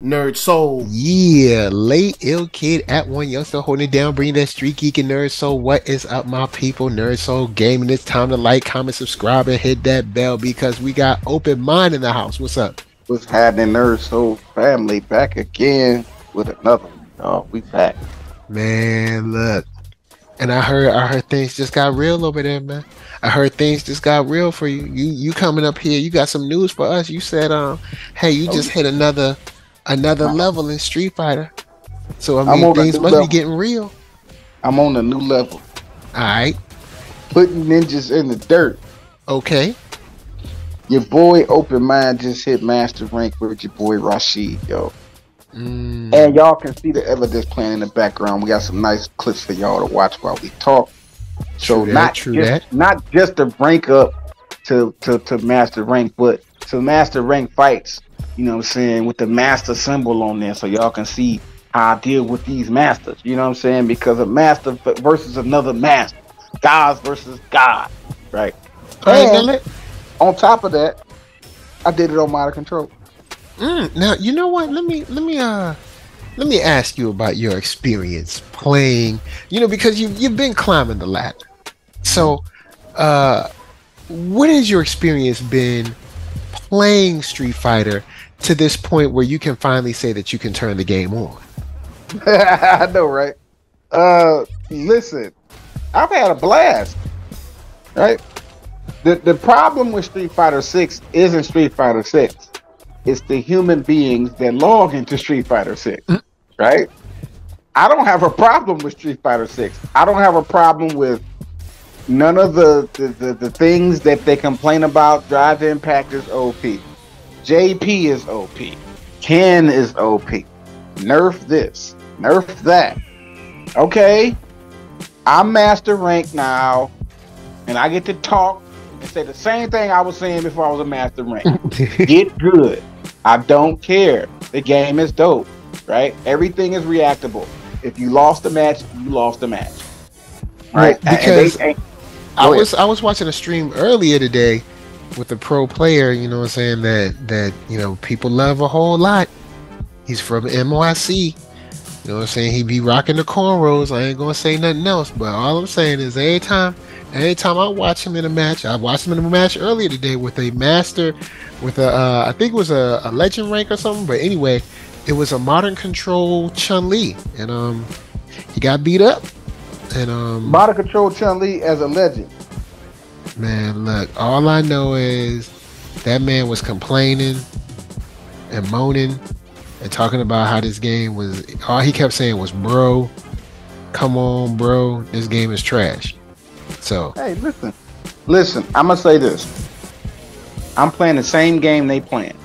Nerd Soul. Yeah, late ill kid at one youngster holding it down, bringing that street geek and nerd soul. What is up, my people? Nerd Soul Gaming. It's time to like, comment, subscribe, and hit that bell because we got open mind in the house. What's up? What's happening, Nerd Soul family? Back again with another one. Oh, we back. Man, look. And I heard things just got real over there, man. I heard things just got real for you. You coming up here, you got some news for us. You said, hey, you just hit another level in Street Fighter. So I mean things must be getting real. I'm on a new level. Alright. Putting ninjas in the dirt. Okay. Your boy Open Mind just hit master rank with your boy Rashid, yo. And y'all can see the evidence playing in the background. We got some nice clips for y'all to watch while we talk. So not just to rank up to master rank, but to master rank fights. You know what I'm saying, with the master symbol on there, so y'all can see how I deal with these masters. You know what I'm saying, because a master versus another master, gods versus God, right? And on top of that, I did it on Modern Control. Now you know what? Let me ask you about your experience playing. You know, because you've been climbing the ladder. So, what has your experience been playing Street Fighter to this point where you can finally say that you can turn the game on? I know, right? Listen, I've had a blast, right? The problem with Street Fighter 6 isn't Street Fighter 6. It's the human beings that log into Street Fighter 6, right? I don't have a problem with Street Fighter 6. I don't have a problem with none of the things that they complain about. Drive Impact is OP. JP is OP. Ken is OP. Nerf this. Nerf that. Okay. I'm master rank now, and I get to talk and say the same thing I was saying before I was a master rank. Get good. I don't care. The game is dope, right? Everything is reactable. If you lost the match, you lost the match, right? Well, because I was watching a stream earlier today with a pro player. You know what I'm saying, that you know people love a whole lot. He's from NYC. You know what I'm saying? He be rocking the cornrows. I ain't gonna say nothing else, but all I'm saying is anytime I watch him in a match, I watched him in a match earlier today with a master, with I think it was a legend rank or something, but anyway, it was a Modern Control Chun-Li, and he got beat up, and Modern Control Chun-Li as a legend. Man, look, all I know is that man was complaining and moaning and talking about how this game was, all he kept saying was, bro, come on, bro, this game is trash. So hey, listen, I'm gonna say this. I'm playing the same game they playing.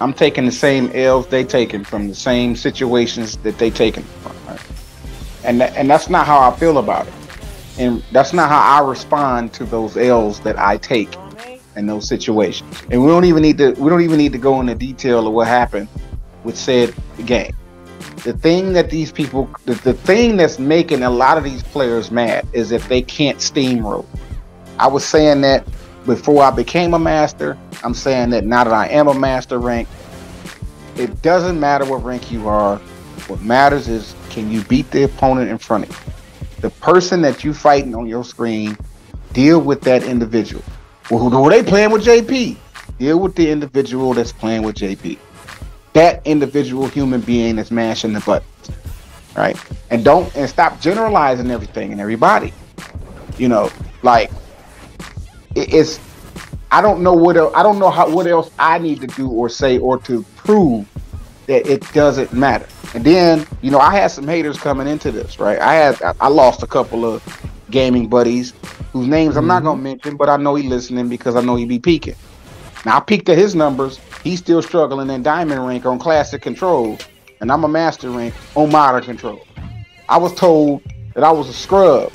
I'm taking the same L's they taking from the same situations that they taking from, right? And that's not how I feel about it. And that's not how I respond to those L's that I take in those situations. And we don't even need to go into detail of what happened with said game. The thing that these people, the thing that's making a lot of these players mad is if they can't steamroll. I was saying that before I became a master. I'm saying that now that I am a master rank. It doesn't matter what rank you are. What matters is, can you beat the opponent in front of you? The person that you fighting on your screen, deal with that individual. Well, who are they playing with JP? Deal with the individual that's playing with JP. That individual human being that's mashing the buttons, right? And stop generalizing everything and everybody. You know, like it's. I don't know what else. I don't know what else I need to do or say or to prove that it doesn't matter. And then, you know, I had some haters coming into this, right? I lost a couple of gaming buddies whose names I'm not gonna mention, but I know he listening because I know he be peeking. Now I peeked at his numbers. He's still struggling in diamond rank on classic controls, and I'm a master rank on modern control. I was told that I was a scrub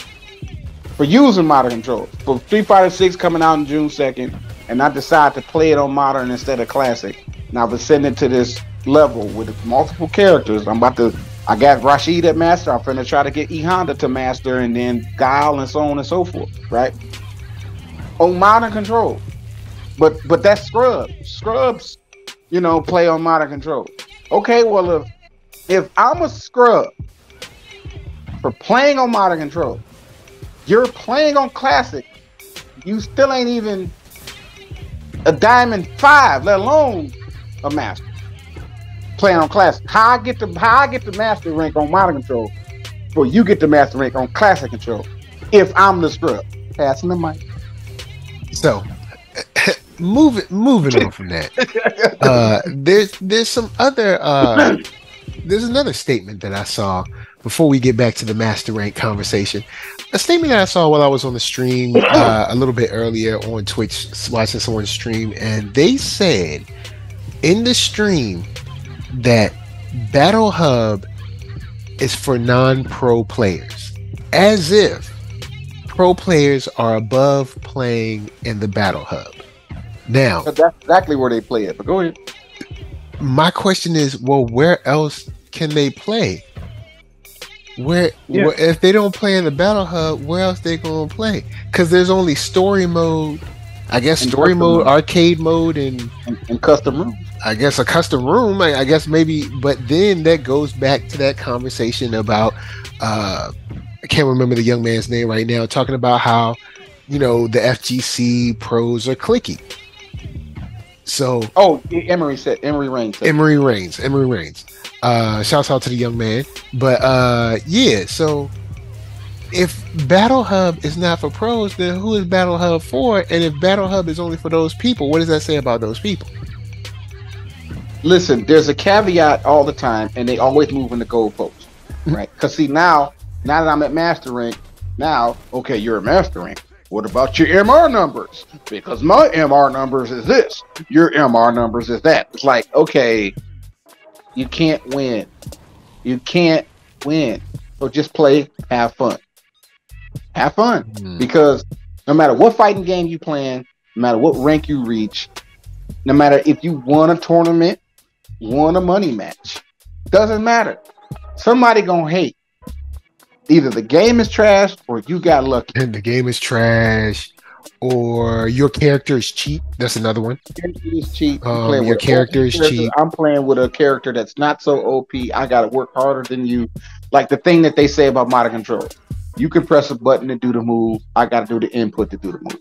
for using modern controls. For Street Fighter 6 coming out on June 2nd, and I decided to play it on modern instead of classic. And I've ascended to this level with multiple characters. I got Rashid at master. I'm finna try to get E Honda to master, and then Guile and so on and so forth, right? On modern control. But that's scrubs. Scrubs, you know, play on modern control. Okay, well, if I'm a scrub for playing on modern control, you're playing on classic, you still ain't even a diamond 5, let alone a master. Playing on classic. How I get the master rank on modern control, but you get the master rank on classic control. If I'm the scrub, passing the mic. So, moving on from that. There's some other. There's another statement that I saw before we get back to the master rank conversation. A statement that I saw while I was on the stream a little bit earlier on Twitch, watching someone stream, and they said in the stream that Battle Hub is for non-pro players, as if pro players are above playing in the Battle Hub. Now, that's exactly where they play it. But go ahead. My question is, well, where else can they play? Where if they don't play in the Battle Hub, where else they gonna play? Because there's only story mode, I guess, story mode, arcade mode, and custom room. I guess a custom room. I guess maybe, but then that goes back to that conversation about I can't remember the young man's name right now, talking about how the FGC pros are clicky. So Emery Reigns. Emery Reigns. Shouts out to the young man. But so if Battle Hub is not for pros, then who is Battle Hub for? And if Battle Hub is only for those people, what does that say about those people? Listen, there's a caveat all the time, and they always move in the goalposts, right? Because see, now that I'm at master rank, okay, you're a master rank. What about your MR numbers? Because my MR numbers is this. Your MR numbers is that. It's like, okay, you can't win. You can't win. So just play, have fun. Have fun. Because no matter what fighting game you playing, no matter what rank you reach, no matter if you won a tournament, won a money match, doesn't matter. Somebody gonna hate. Either the game is trash or you got lucky. And the game is trash, or your character is cheap. That's another one. Is cheap. Your character is cheap. I'm playing with a character that's not so OP. I got to work harder than you. Like the thing that they say about modern control. You can press a button to do the move. I got to do the input to do the move.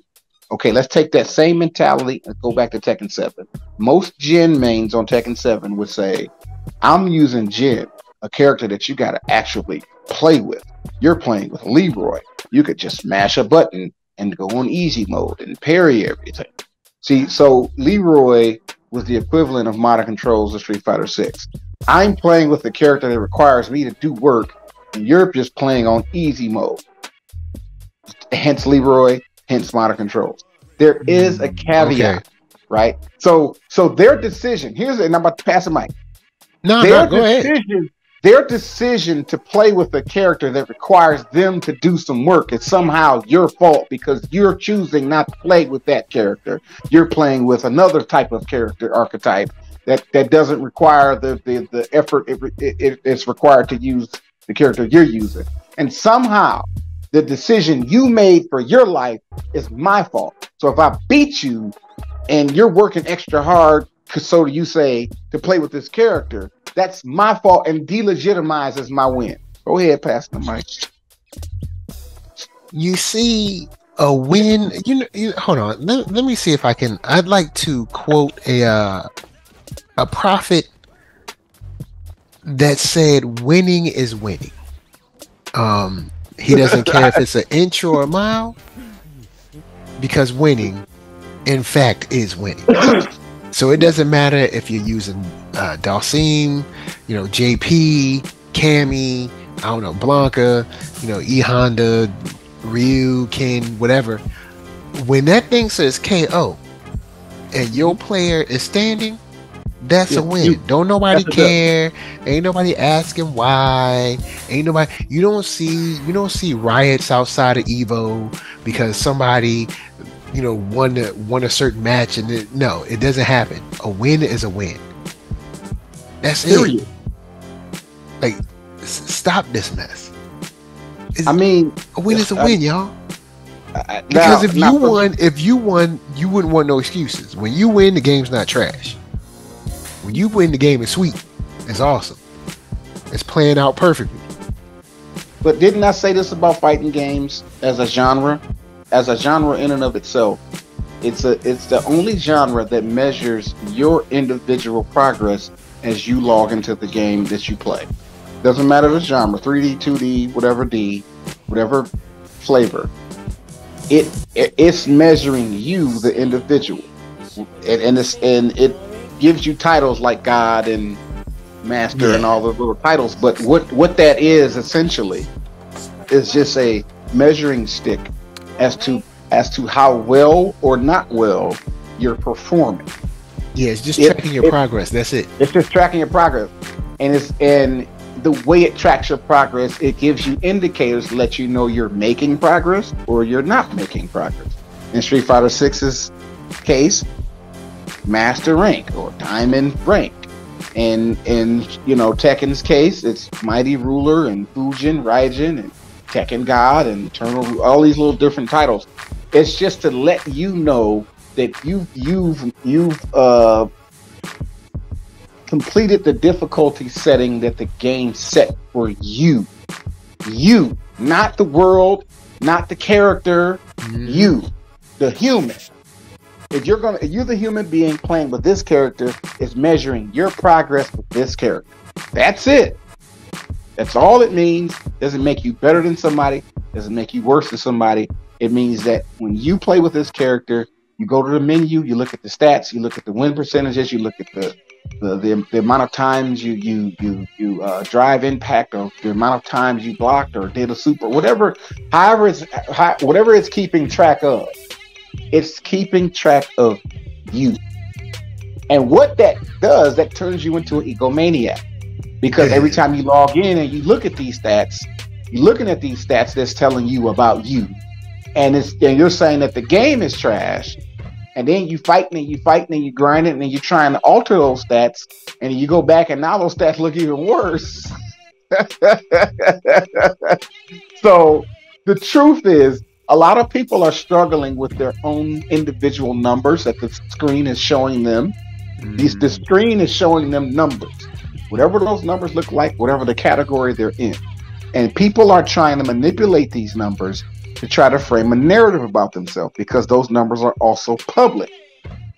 Okay, let's take that same mentality and go back to Tekken 7. Most Jin mains on Tekken 7 would say, I'm using Jin, a character that you got to actually play with. You're playing with Leroy. You could just smash a button and go on easy mode and parry everything. See, so Leroy was the equivalent of modern controls of Street Fighter 6. I'm playing with a character that requires me to do work, and you're just playing on easy mode. Hence Leroy, hence modern controls. There is a caveat, right? So their decision, and I'm about to pass the mic. Go ahead. Their decision to play with a character that requires them to do some work is somehow your fault because you're choosing not to play with that character. You're playing with another type of character archetype that doesn't require the effort it's required to use the character you're using. And somehow the decision you made for your life is my fault. So if I beat you and you're working extra hard, so you say, to play with this character, that's my fault and delegitimizes my win. Go ahead, pass the mic. You see a win. Hold on. Let me see if I can. I'd like to quote a prophet that said, "Winning is winning." He doesn't care if it's an inch or a mile, because winning, in fact, is winning. So it doesn't matter if you're using Dalsim, JP, Cammy, I don't know, Blanca, E Honda, Ryu, Ken, whatever. When that thing says KO and your player is standing, that's a win. Don't nobody care. Ain't nobody asking why. Ain't nobody. You don't see riots outside of Evo because somebody won a certain match, and it doesn't happen. A win is a win. That's it. Like, stop this mess. A win is a win, y'all. Because if you won, you wouldn't want no excuses. When you win, the game's not trash. When you win, the game is sweet. It's awesome. It's playing out perfectly. But didn't I say this about fighting games as a genre? As a genre in and of itself, it's the only genre that measures your individual progress as you log into the game that you play. Doesn't matter the genre, 3D, 2D, whatever flavor. It's measuring you, the individual, and it gives you titles like God and Master and all those little titles. But what that is essentially is just a measuring stick as to how well or not well you're performing. Yeah, it's just tracking your progress. That's it. It's just tracking your progress, and the way it tracks your progress, it gives you indicators to let you know you're making progress or you're not making progress. In Street Fighter 6's case, Master rank or Diamond rank. And in Tekken's case, it's Mighty Ruler and Fujin, Raijin, and Tekken God and Eternal, all these little different titles. It's just to let you know that you've completed the difficulty setting that the game set for you. You, not the world, not the character, you, the human. If you're the human being playing with this character, it's measuring your progress with this character. That's it. That's all it means. Doesn't make you better than somebody, doesn't make you worse than somebody. It means that when you play with this character, you go to the menu, you look at the stats, you look at the win percentages, you look at the amount of times you drive impact, or the amount of times you blocked or did a super, whatever it's keeping track of. It's keeping track of you. And what that does, that turns you into an egomaniac. Because every time you log in and you look at these stats, you're looking at these stats that's telling you about you. And you're saying that the game is trash. And then you fighting and you grinding and you're trying to alter those stats. And you go back and now those stats look even worse. So the truth is, a lot of people are struggling with their own individual numbers that the screen is showing them. The screen is showing them numbers. Whatever those numbers look like, whatever the category they're in. And people are trying to manipulate these numbers to try to frame a narrative about themselves, because those numbers are also public.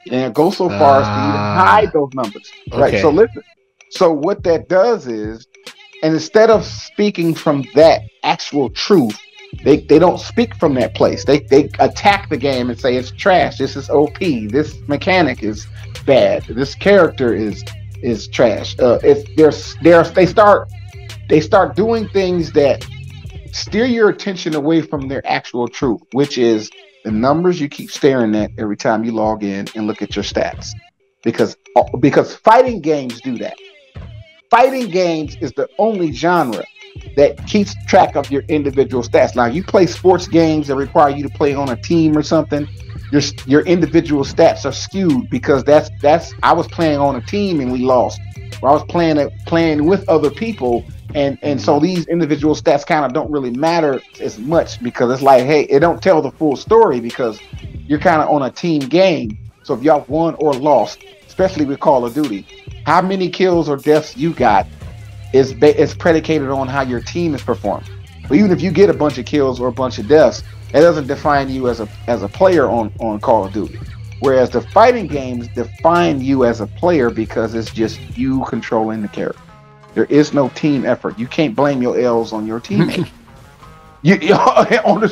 And it goes so far as to even hide those numbers. Okay. Right. So listen. So what that does is, and instead of speaking from that actual truth, they don't speak from that place. They attack the game and say it's trash. This is OP. This mechanic is bad. This character is trash. They start doing things that steer your attention away from their actual truth, which is the numbers you keep staring at every time you log in and look at your stats. Because fighting games do that. Fighting games is the only genre that keeps track of your individual stats. Now, you play sports games that require you to play on a team or something, your individual stats are skewed, because that's I was playing on a team and we lost. Or I was playing with other people, and so these individual stats kind of don't really matter as much, because it's like, hey, it don't tell the full story because you're kind of on a team game. So if y'all won or lost, especially with Call of Duty, how many kills or deaths you got is predicated on how your team is performing. But even if you get a bunch of kills or a bunch of deaths, it doesn't define you as a player on Call of Duty. Whereas the fighting games define you as a player because it's just you controlling the character. There is no team effort. You can't blame your L's on your teammate.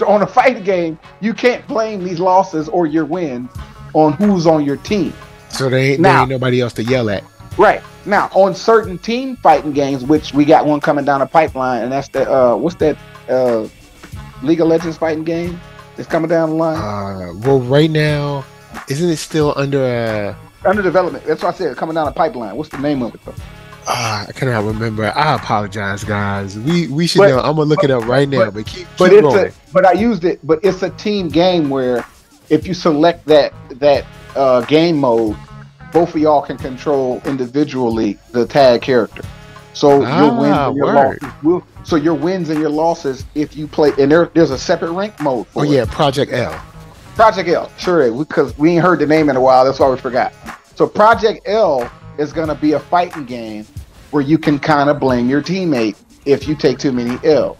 On a fighting game, you can't blame these losses or your wins on who's on your team. So there ain't nobody else to yell at. Right. Now, on certain team fighting games, which we got one coming down the pipeline, and that's the what's that League of Legends fighting game that's coming down the line? Well, right now, isn't it still under development? That's what I said, coming down the pipeline. What's the name of it though? I cannot remember. I apologize, guys. We should know. I'm gonna look it up right now. But keep rolling. But I used it. But it's a team game where if you select that game mode, both of y'all can control individually the tag character. So your wins and your losses so your wins and your losses, if you play, and there's a separate rank mode for it. Project L. Project L, sure, because we ain't heard the name in a while. That's why we forgot. So Project L is going to be a fighting game where you can kind of blame your teammate if you take too many L's.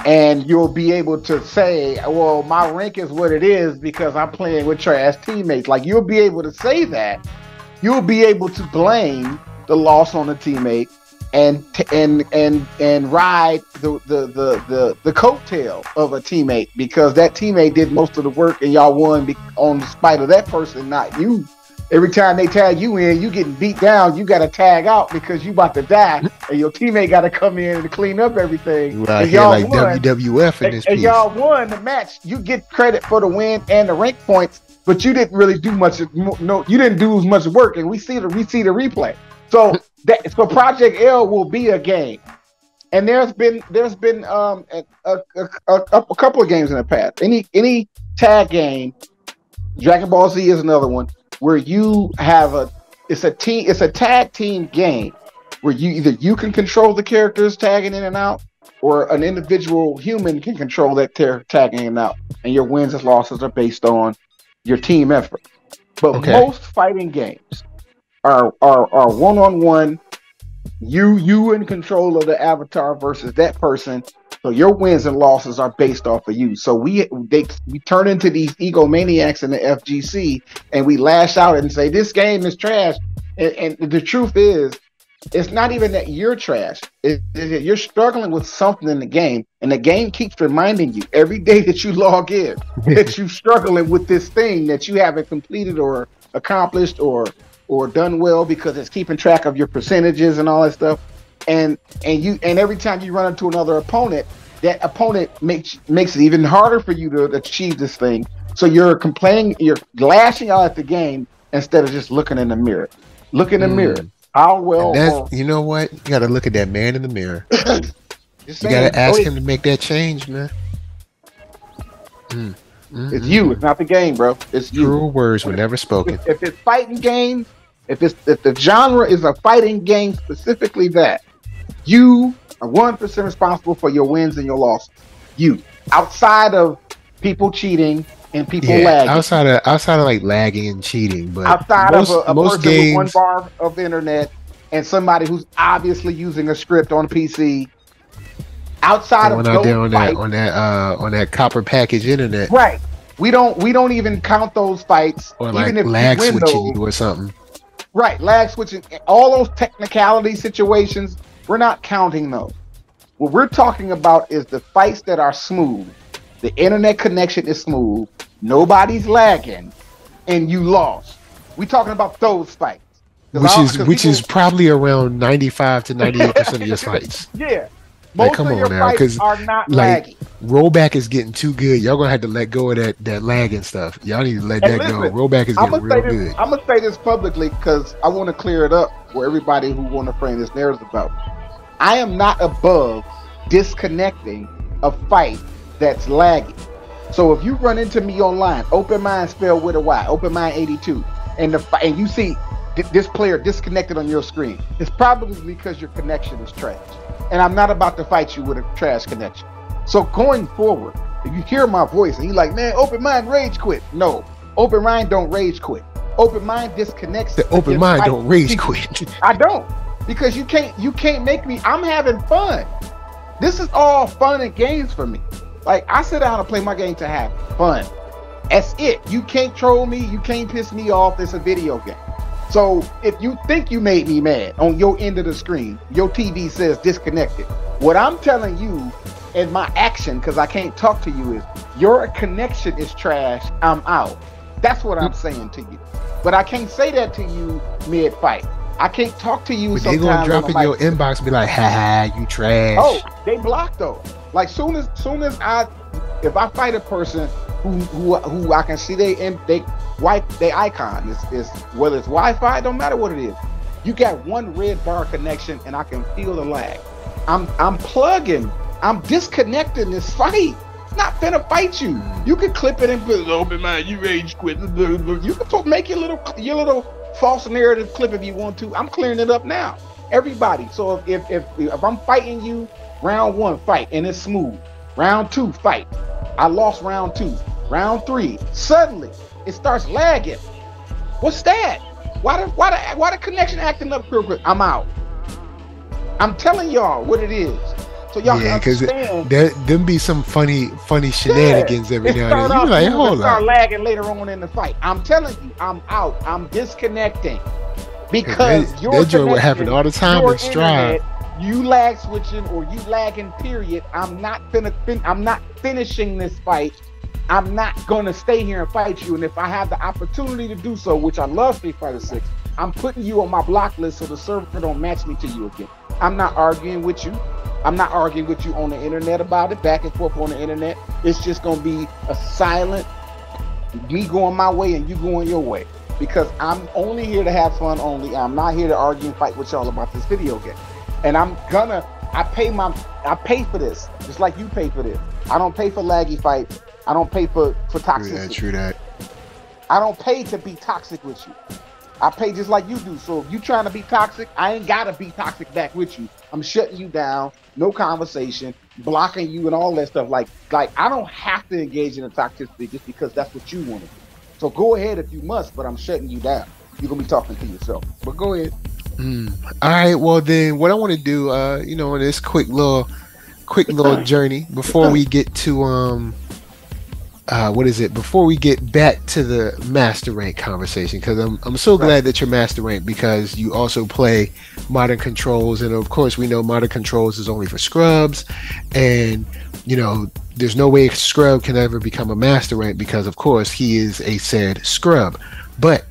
And you'll be able to say, well, my rank is what it is because I'm playing with trash teammates. Like, you'll be able to say that. You'll be able to blame the loss on the teammate and ride the coattail of a teammate because that teammate did most of the work and y'all won on spite of that person, not you. Every time they tag you in, you getting beat down. You got to tag out because you about to die, and your teammate got to come in and clean up everything. Right here, like won, WWF in this and piece. Y'all won the match. You get credit for the win and the rank points, but you didn't really do much. No, you didn't do as much work, and we see the replay. So Project L will be a game, and there's been a couple of games in the past. Any tag game, Dragon Ball Z is another one, where you have it's a tag team game where you can control the characters tagging in and out, or an individual human can control that tagging in and out, and your wins and losses are based on your team effort. But most fighting games are one-on-one, you in control of the avatar versus that person. So your wins and losses are based off of you. So we turn into these egomaniacs in the FGC, and we lash out and say this game is trash. And the truth is, it's not even that you're trash. You're struggling with something in the game, and the game keeps reminding you every day that you log in that you're struggling with this thing that you haven't completed or accomplished or done well, because it's keeping track of your percentages and all that stuff. And every time you run into another opponent, that opponent makes it even harder for you to achieve this thing. So you're complaining, you're lashing out at the game instead of just looking in the mirror. Look in the mirror. How well? You know what? You got to look at that man in the mirror. You got to ask him to make that change, man. It's you. It's not the game, bro. It's you. True words were never spoken. If it's fighting games, if the genre is a fighting game, specifically that, you are 1% responsible for your wins and your losses. You, outside of people cheating and people lagging, outside of like lagging and cheating, but outside of a person games, with 1 bar of internet and somebody who's obviously using a script on PC. Outside of those fights, on that copper package internet, right? We don't even count those fights, or like even if lag switching or something. Right, lag switching, all those technicality situations, we're not counting those. What we're talking about is the fights that are smooth. The internet connection is smooth, nobody's lagging, and you lost. We're talking about those fights. Which is probably around 95 to 98% of your fights. Yeah. Like, come on now, because like rollback is getting too good. Y'all gonna have to let go of that lagging stuff. Y'all need to let that go. Rollback is getting real good. I'm gonna say this publicly because I want to clear it up for everybody who want to frame this narrative about. I am not above disconnecting a fight that's lagging. So if you run into me online, open mind spelled with a Y, open mind 82, and you see this player disconnected on your screen, it's probably because your connection is trash. And I'm not about to fight you with a trash connection. So going forward, if you hear my voice and you're like, man, open mind rage quit. No, open mind don't rage quit. Open mind disconnects. The open mind don't rage quit. I don't, because you can't make me. I'm having fun. This is all fun and games for me. Like, I sit down and play my game to have fun. That's it. You can't troll me. You can't piss me off. It's a video game. So if you think you made me mad on your end of the screen, your TV says disconnected. What I'm telling you in my action, because I can't talk to you, is your connection is trash. I'm out. That's what I'm saying to you. But I can't say that to you mid-fight. I can't talk to you. But they're gonna drop in your inbox and be like, "Ha ha, you trash." Oh, they block though. Like soon as if I fight a person who I can see they wipe their icon, is whether it's Wi-Fi, don't matter what it is. You got one red bar connection and I can feel the lag. I'm plugging. I'm disconnecting this fight. Not finna fight you. You can clip it and put it open mind. You rage quit. You can make your little false narrative clip if you want to. I'm clearing it up now. Everybody. So if I'm fighting you, round 1 fight and it's smooth. Round 2 fight. I lost round 2. Round 3. Suddenly it starts lagging. What's that? Why the connection acting up real quick? I'm out. I'm telling y'all what it is. So y'all can because understand. there be some funny shenanigans every now and then. You be like, hold start up. lagging later on in the fight. I'm telling you, I'm out. I'm disconnecting because that joint would happen all the time in Strive. You lag switching or you lagging. Period. I'm not finishing this fight. I'm not gonna stay here and fight you. And if I have the opportunity to do so, which I love Street Fighter 6, I'm putting you on my block list so the server don't match me to you again. I'm not arguing with you. I'm not arguing with you on the internet about it, back and forth on the internet. It's just gonna be a silent, me going my way and you going your way. Because I'm only here to have fun only. I'm not here to argue and fight with y'all about this video game. And I pay for this, just like you pay for this. I don't pay for laggy fights. I don't pay for toxicity. True that. I don't pay to be toxic with you. I pay just like you do. So if you trying to be toxic, I ain't gotta be toxic back with you. I'm shutting you down, no conversation, blocking you and all that stuff. Like I don't have to engage in a toxicity just because that's what you want to do. So go ahead if you must, but I'm shutting you down. You're gonna be talking to yourself. But go ahead. All right. Well, then what I want to do, in this quick little journey before we get to before we get back to the master rank conversation, because I'm so glad that you're master rank, because you also play Modern Controls, and of course we know Modern Controls is only for scrubs, and there's no way Scrub can ever become a master rank because of course he is a said scrub. But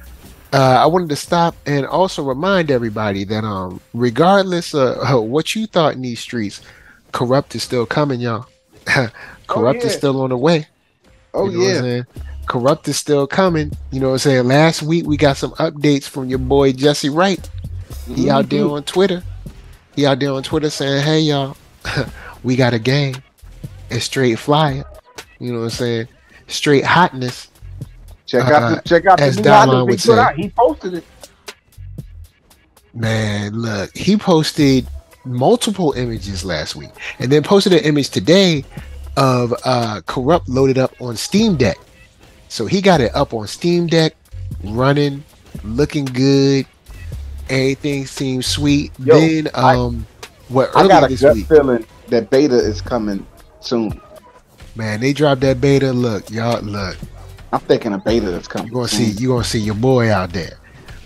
I wanted to stop and also remind everybody that regardless of what you thought in these streets, Corrupt is still coming, y'all. Corrupt is still on the way. Oh, you know what I'm saying? Corrupt is still coming. You know what I'm saying? Last week we got some updates from your boy Jesse Wright. He out there on Twitter. He out there on Twitter saying, hey y'all, we got a game. It's straight fire. You know what I'm saying? Straight hotness. Check out the new hotness he put out. He posted it. Man, look, he posted multiple images last week and then posted an image today of Corrupt loaded up on Steam Deck. So he got it up on Steam Deck, running, looking good. Everything seems sweet. Yo, then I got a gut feeling that beta is coming soon. Man, they dropped that beta. Look, y'all, look. I'm thinking a beta that's coming. You're gonna see your boy out there.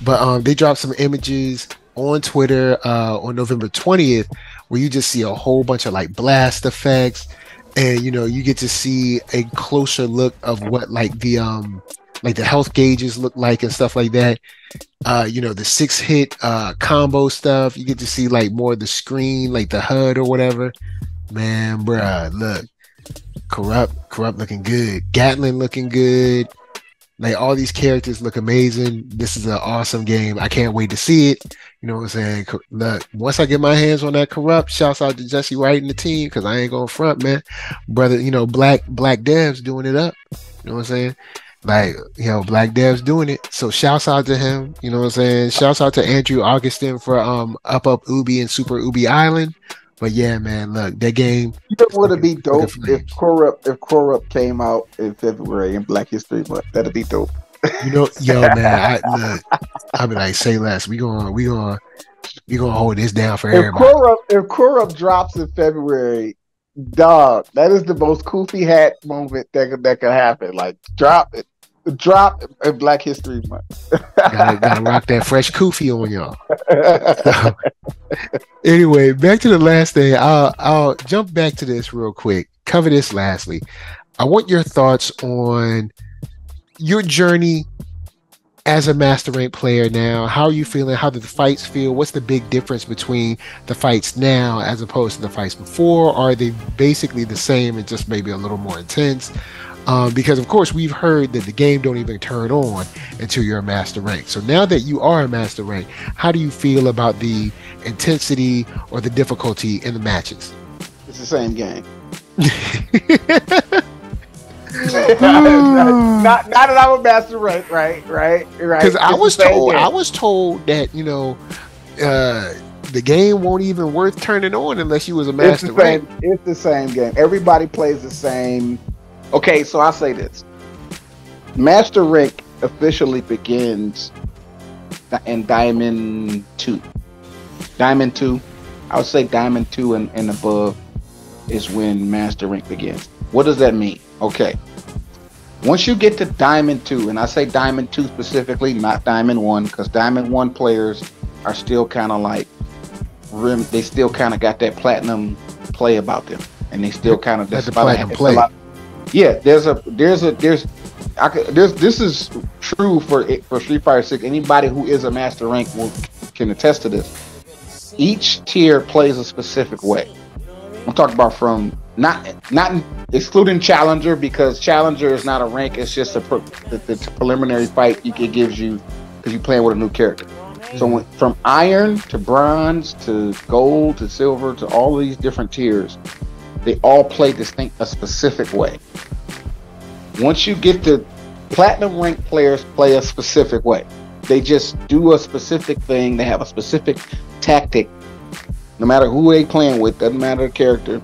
But they dropped some images on Twitter on November 20th where you just see a whole bunch of like blast effects, and you get to see a closer look of what the health gauges look like and stuff like that. The 6-hit combo stuff. You get to see like more of the screen, like the HUD or whatever. Man, bruh, look. Corrupt looking good. Gatlin looking good. Like all these characters look amazing. This is an awesome game. I can't wait to see it. You know what I'm saying? Look, once I get my hands on that Corrupt, shouts out to Jesse Wright and the team, because I ain't gonna front, man. Brother, Black Devs doing it up. You know what I'm saying? Like, Black Dev's doing it. So shouts out to him. You know what I'm saying? Shouts out to Andrew Augustin for Up Ubi and Super Ubi Island. But yeah, man, look, that game. Would it be dope if Corrupt came out in February in Black History Month? That'd be dope. Yo, man, I be like, say less. We gonna hold this down for everybody. If Corrupt drops in February, dog, that is the most Koofy hat moment that could happen. Like, drop in Black History Month. gotta rock that fresh Koofy on y'all. So, anyway, back to the last thing. I'll jump back to this real quick. Cover this lastly. I want your thoughts on your journey as a Master Rank player now. How are you feeling? How do the fights feel? What's the big difference between the fights now as opposed to the fights before? Are they basically the same and just maybe a little more intense? Because of course we've heard that the game don't even turn on until you're a Master Rank. So now that you are a Master Rank, how do you feel about the intensity or the difficulty in the matches? It's the same game. not that I'm a Master Rank, right? Because I was told that the game won't even worth turning on unless you was a Master Rank. It's the same game. Everybody plays the same. Okay, so I'll say this. Master Rank officially begins in Diamond 2. Diamond 2. I would say Diamond 2 and above is when Master Rank begins. What does that mean? Okay. Once you get to Diamond 2, and I say Diamond 2 specifically, not Diamond 1, because Diamond 1 players are still kind of like they still kind of got that platinum play about them, and they still kind of that's the platinum play. Yeah, this is true for Street Fighter 6. Anybody who is a Master Rank can attest to this. Each tier plays a specific way. I'm talking about from not excluding Challenger, because Challenger is not a rank. It's just the preliminary fight it gives you because you're playing with a new character. So from Iron to Bronze to Gold to Silver to all of these different tiers, they all play a specific way. Once you get to Platinum rank players play a specific way. They just do a specific thing. They have a specific tactic. No matter who they playing with, doesn't matter the character.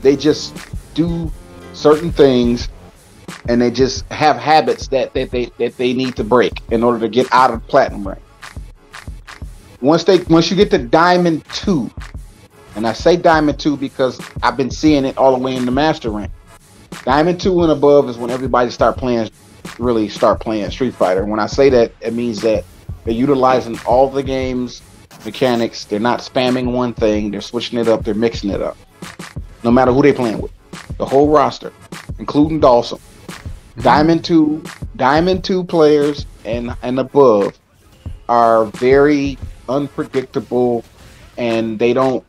They just do certain things, and they just have habits that they need to break in order to get out of Platinum rank. Once you get to Diamond 2, and I say Diamond 2 because I've been seeing it all the way in the Master rank. Diamond 2 and above is when everybody really start playing Street Fighter. When I say that, it means that they're utilizing all the game's mechanics. They're not spamming one thing. They're switching it up. They're mixing it up. No matter who they're playing with. The whole roster, including Dawson. Diamond 2 players and above are very unpredictable, and they don't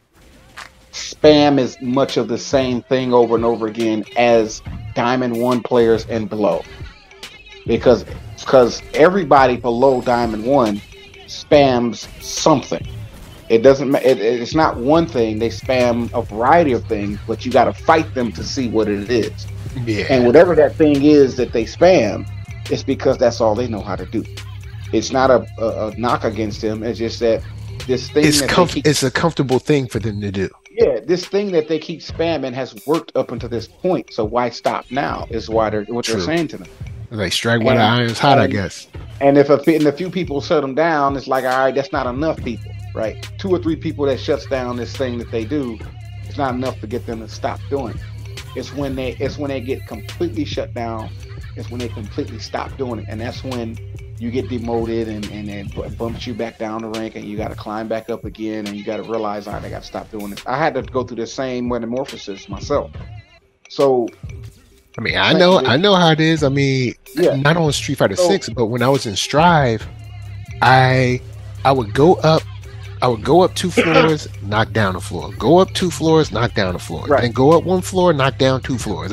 spam as much of the same thing over and over again as Diamond 1 players and below. Because everybody below Diamond 1 spams something. It's not one thing. They spam a variety of things, but you got to fight them to see what it is. Yeah. And whatever that thing is that they spam, it's because that's all they know how to do. It's not a knock against them. It's just that this thing it's a comfortable thing for them to do. Yeah, this thing that they keep spamming has worked up until this point. So why stop now? Is they're saying to them. Like strike while the iron's hot, I guess. And if a few people shut them down, it's like, all right, that's not enough people, right? 2 or 3 people that shuts down this thing that they do, it's not enough to get them to stop doing it. It's when they get completely shut down. It's when they completely stop doing it, and that's when you get demoted and it bumps you back down the rank, and you got to climb back up again, and you got to realize, all right, I got to stop doing this. I had to go through the same metamorphosis myself. So, I mean, I know how it is. I mean, not on Street Fighter 6, but when I was in Strive, I would go up 2 floors, knock down a floor. Go up 2 floors, knock down a floor. Right. Then go up 1 floor, knock down 2 floors.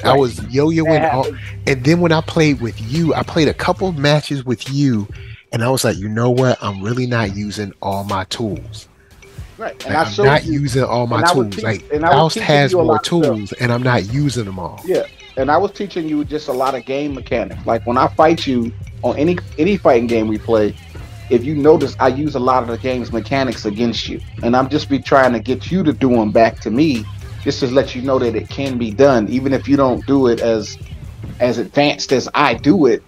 I was yo-yoing all, and then when I played with you, I played a couple matches with you, and I was like, you know what? I'm really not using all my tools. Right, and I'm not using all my tools. Like Faust has more tools, and I'm not using them all. Yeah, and I was teaching you just a lot of game mechanics. Like when I fight you on any fighting game we play, if you notice, I use a lot of the game's mechanics against you, and I'm just trying to get you to do them back to me. Just to let you know that it can be done, even if you don't do it as advanced as I do it.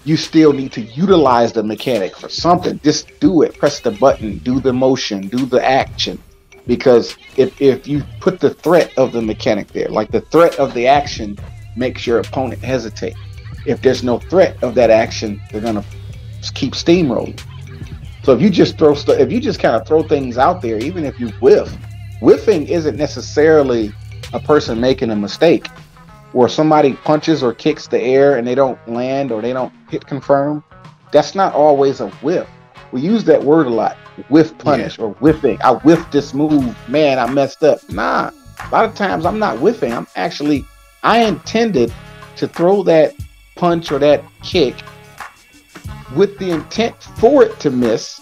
You still need to utilize the mechanic for something. Just do it. Press the button. Do the motion. Do the action. Because if you put the threat of the mechanic there, like the threat of the action makes your opponent hesitate. If there's no threat of that action, they're gonna keep steamrolling. So if you just kind of throw things out there, even if you whiffing isn't necessarily a person making a mistake, where somebody punches or kicks the air and they don't land or they don't hit confirm. That's not always a whiff. We use that word a lot, whiff punish or whiffing. I whiffed this move, man, I messed up. Nah, a lot of times I'm not whiffing. I intended to throw that punch or that kick with the intent for it to miss.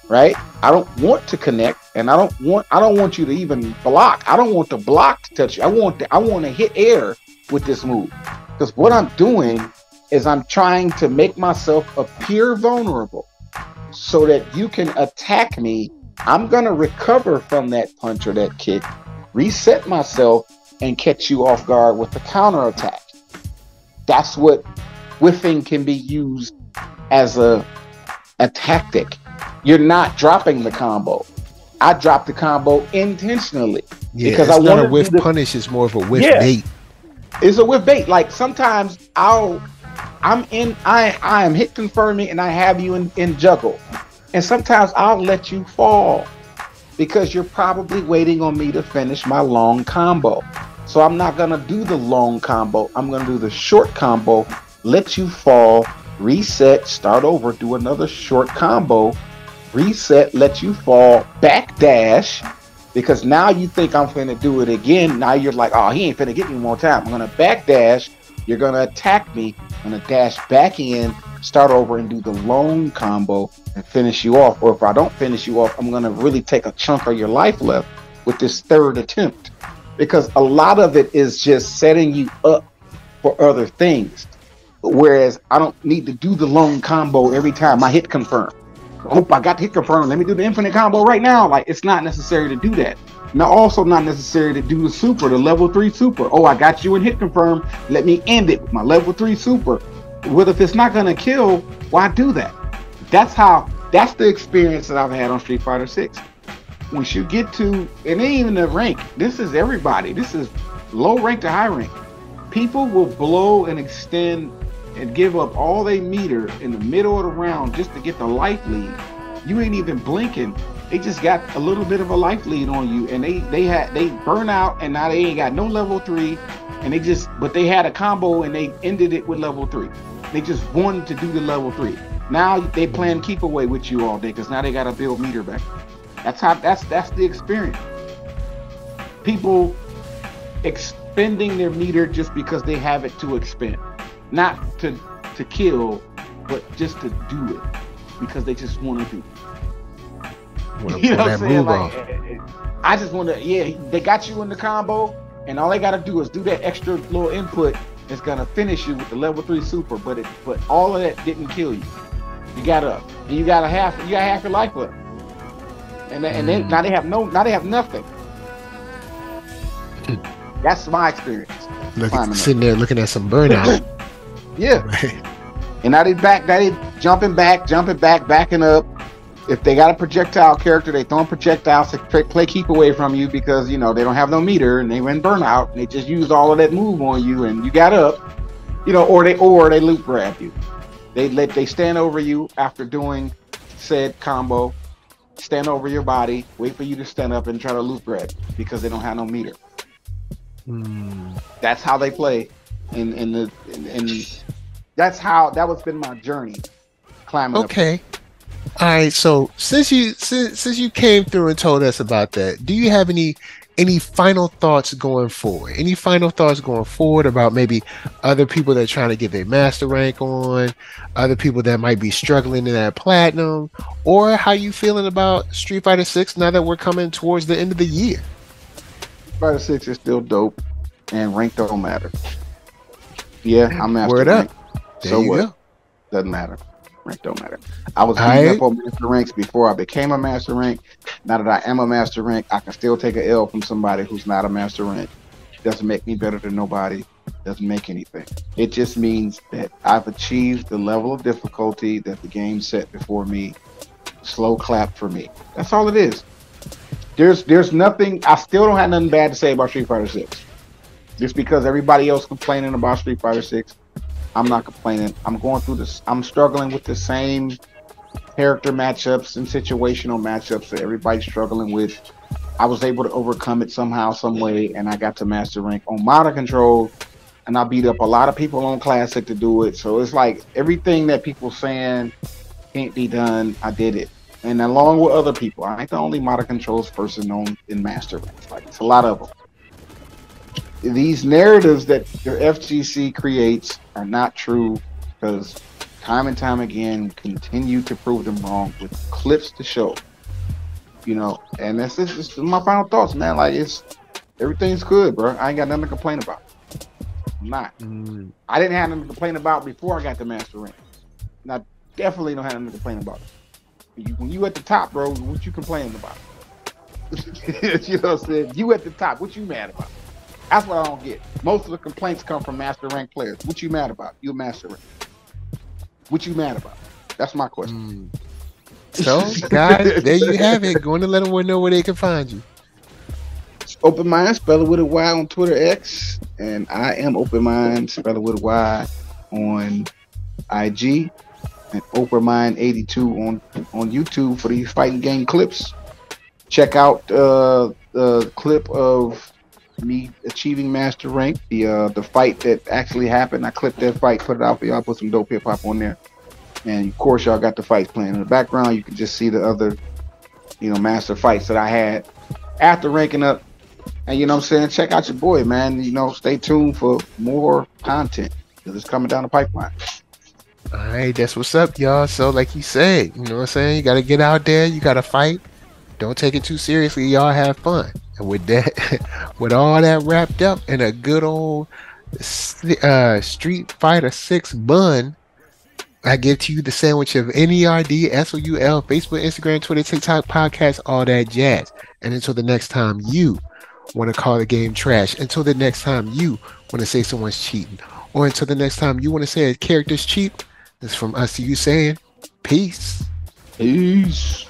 Right? I don't want to connect, and I don't want you to even block. I don't want the block to touch you. I want to hit air with this move. Because what I'm doing is I'm trying to make myself appear vulnerable so that you can attack me. I'm gonna recover from that punch or that kick, reset myself, and catch you off guard with the counter attack. That's what whiffing can be used as a tactic. You're not dropping the combo. I dropped the combo intentionally because I it's not a wanted to whiff do the, punish; it's more of a whiff yeah, bait. it's a whiff bait. Like sometimes I am hit confirming and I have you in juggle. And sometimes I'll let you fall because you're probably waiting on me to finish my long combo. So I'm not gonna do the long combo. I'm gonna do the short combo, let you fall, reset, start over, do another short combo, reset, let you fall, backdash, because now you think I'm finna do it again. Now you're like, oh, he ain't finna get me one more time. I'm gonna backdash. You're gonna attack me. I'm gonna dash back in, start over, and do the long combo and finish you off. Or if I don't finish you off, I'm gonna really take a chunk of your life left with this third attempt, because a lot of it is just setting you up for other things. Whereas I don't need to do the long combo every time I hit confirm. Oh, I got to hit confirm. Let me do the infinite combo right now. Like, it's not necessary to do that. Now, also not necessary to do the super, the level 3 super. Oh, I got you in hit confirm. Let me end it with my level 3 super. Well, if it's not going to kill, why do that? That's the experience that I've had on Street Fighter 6. Once you get to, and even the rank, this is everybody. This is low rank to high rank. People will blow and extend and give up all they meter in the middle of the round just to get the life lead. You ain't even blinking. They just got a little bit of a life lead on you, and they burn out, and now they ain't got no level 3, and but they had a combo and they ended it with level 3. They just wanted to do the level 3. Now they playing keep away with you all day because now they got to build meter back. That's the experience. People expending their meter just because they have it to expend. Not to kill, but just to do it because they just want to do it. You know what I'm saying? Like, I just want to, yeah, they got you in the combo, and all they got to do is do that extra little input. It's gonna finish you with the level 3 super, but all of that didn't kill you. You got up, and you got half your life left, and then now they have nothing. That's my experience. Sitting there looking at some burnout. Yeah. And now they jumping back, backing up. If they got a projectile character, they throwing projectiles to play keep away from you because, they don't have no meter and they went burnout and they just used all of that move on you and you got up, or they loop grab you. They stand over you after doing said combo, stand over your body, wait for you to stand up and try to loop grab because they don't have no meter. That's how they play. And that was been my journey climbing. Okay. Up. All right. So since you came through and told us about that, do you have any final thoughts going forward? Any final thoughts going forward about maybe other people that are trying to get their master rank on, other people that might be struggling in that platinum, or how you feeling about Street Fighter 6 now that we're coming towards the end of the year? Street Fighter 6 is still dope, and rank don't matter. Yeah, I'm master Word rank. Up. There so you what? Go. Doesn't matter. Rank don't matter. I was beating up on master ranks before I became a master rank. Now that I am a master rank, I can still take an L from somebody who's not a master rank. Doesn't make me better than nobody. Doesn't make anything. It just means that I've achieved the level of difficulty that the game set before me. Slow clap for me. That's all it is. There's nothing. I still don't have nothing bad to say about Street Fighter 6. Just because everybody else complaining about Street Fighter 6, I'm not complaining. I'm going through this. I'm struggling with the same character matchups and situational matchups that everybody's struggling with. I was able to overcome it somehow, some way, and I got to master rank on Modern Control, and I beat up a lot of people on Classic to do it. So it's like everything that people saying can't be done, I did it. And along with other people, I ain't the only Modern Controls person on in master rank. Like, it's a lot of them. These narratives that the FGC creates are not true because time and time again continue to prove them wrong with clips to show. And that's just my final thoughts, man. Like, everything's good, bro. I ain't got nothing to complain about. I'm not. I didn't have nothing to complain about before I got the master rank. And I definitely don't have nothing to complain about. When you at the top, bro, what you complaining about? You know what I'm saying? You at the top, what you mad about? That's what I don't get. Most of the complaints come from master rank players. What you mad about? You a master rank. What you mad about? That's my question. So, guys, there you have it. Going to let them know where they can find you. Open Mind, spell it with a Y on Twitter X, and I am Open Mind, spell it with a Y on IG, and Open Mind 82 on YouTube for these fighting game clips. Check out the clip of me achieving master rank, the fight that actually happened. I clipped that fight, put it out for y'all, put some dope hip hop on there, and of course y'all got the fights playing in the background. You can just see the other, master fights that I had after ranking up. And you know what I'm saying? Check out your boy, man. Stay tuned for more content because it's coming down the pipeline. All right, that's what's up, y'all. So, like you said, you know what I'm saying? You got to get out there. You got to fight. Don't take it too seriously. Y'all have fun. And with that, with all that wrapped up in a good old Street Fighter 6 bun, I give to you the sandwich of NERD, SOUL, Facebook, Instagram, Twitter, TikTok, podcast, all that jazz. And until the next time you want to call the game trash, until the next time you want to say someone's cheating, or until the next time you want to say a character's cheap, this is from us to you saying, peace. Peace.